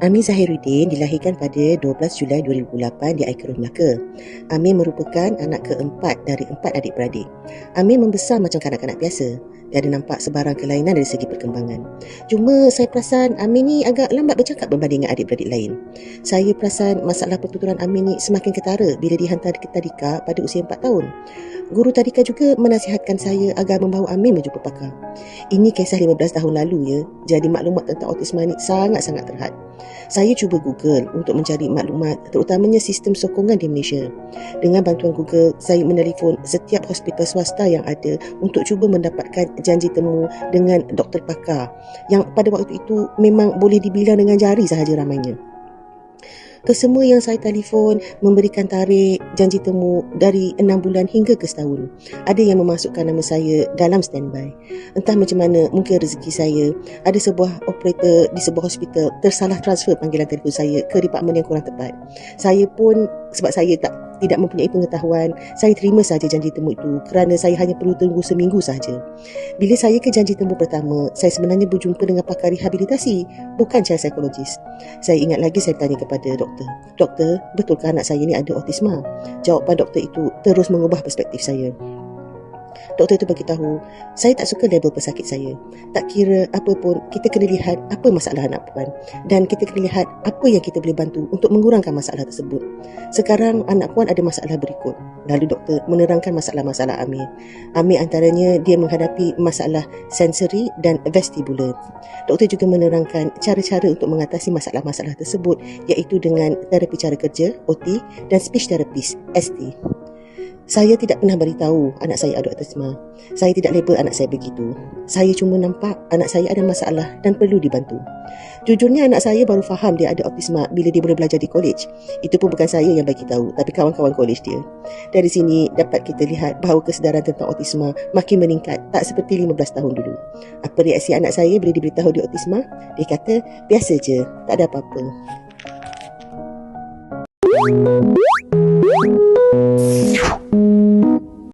Amin Zahiruddin dilahirkan pada 12 Julai 2008 di Aikerun, Melaka. Amin merupakan anak keempat dari 4 adik-beradik. Amin membesar macam kanak-kanak biasa. Tiada nampak sebarang kelainan dari segi perkembangan. Cuma saya perasan Amin ni agak lambat bercakap berbanding dengan adik-beradik lain. Saya perasan masalah pertuturan Amin ni semakin ketara bila dihantar ke tadika pada usia 4 tahun. Guru tadika juga menasihatkan saya agar membawa Amin menjumpa pakar. Ini kisah 15 tahun lalu ya. Jadi maklumat tentang autisma ni sangat-sangat terhad. Saya cuba Google untuk mencari maklumat terutamanya sistem sokongan di Malaysia. Dengan bantuan Google, saya menelefon setiap hospital swasta yang ada untuk cuba mendapatkan janji temu dengan doktor pakar yang pada waktu itu memang boleh dibilang dengan jari sahaja ramainya. Kesemua yang saya telefon memberikan tarikh janji temu dari 6 bulan hingga ke setahun. Ada yang memasukkan nama saya dalam standby. Entah macam mana, mungkin rezeki saya, ada sebuah operator di sebuah hospital tersalah transfer panggilan telefon saya ke departmen yang kurang tepat. Saya pun sebab saya tidak mempunyai pengetahuan, saya terima saja janji temu itu kerana saya hanya perlu tunggu seminggu saja. Bila saya ke janji temu pertama, saya sebenarnya berjumpa dengan pakar rehabilitasi, bukan child psychologist. Saya ingat lagi saya tanya kepada doktor, "Doktor, betulkah anak saya ni ada autisma?" Jawapan doktor itu terus mengubah perspektif saya. Doktor itu beritahu, saya tak suka label pesakit saya. Tak kira apa pun, kita kena lihat apa masalah anak puan dan kita kena lihat apa yang kita boleh bantu untuk mengurangkan masalah tersebut. Sekarang anak puan ada masalah berikut. Lalu doktor menerangkan masalah-masalah Amin. Amin antaranya dia menghadapi masalah sensori dan vestibular. Doktor juga menerangkan cara-cara untuk mengatasi masalah-masalah tersebut iaitu dengan terapi cara kerja, OT dan speech therapist, ST. Saya tidak pernah beritahu anak saya ada autisma. Saya tidak label anak saya begitu. Saya cuma nampak anak saya ada masalah dan perlu dibantu. Jujurnya anak saya baru faham dia ada autisma bila dia boleh belajar di college. Itu pun bukan saya yang bagi tahu, tapi kawan-kawan college dia. Dari sini dapat kita lihat bahawa kesedaran tentang autisma makin meningkat, tak seperti 15 tahun dulu. Apa reaksi anak saya bila diberitahu dia autisma? Dia kata, biasa je, tak ada apa-apa.